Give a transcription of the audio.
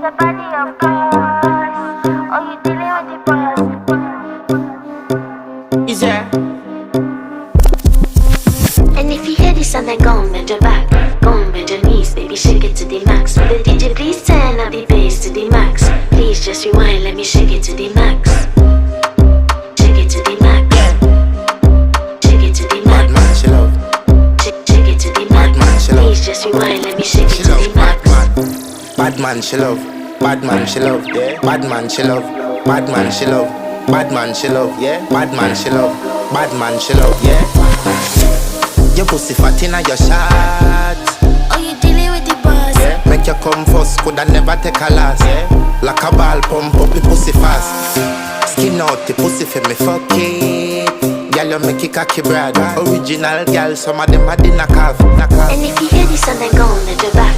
your body, of course. Oh, you dealing with the boss. Is there? And if you hear this and then go on bend your back, go on bend your knees, baby shake it to the max. Will the DJ please turn up the bass to the max? Please just rewind, let me shake it to the max. Shake it to the max. Shake it to the max. Bad man, she love. Shake it to the max. Bad man, she love. Please just rewind, let me shake it She to love. the max. Bad man, she love. Bad man, she love. Yeah. Bad man, she love. Bad man, she love. Bad man, she love. Yeah. Bad man, she love. Bad man, she love. Yeah. Your pussy fat inna your shot. Oh, you dealing with the boss. Yeah. Make you come first, coulda never take a last. Yeah. Like a ball pump up the pussy fast. Skin out the pussy for me fuck it. Girl, you make it cocky brad. Original girl, some of them a dinner calf. And if you hear this and then go on bend your back,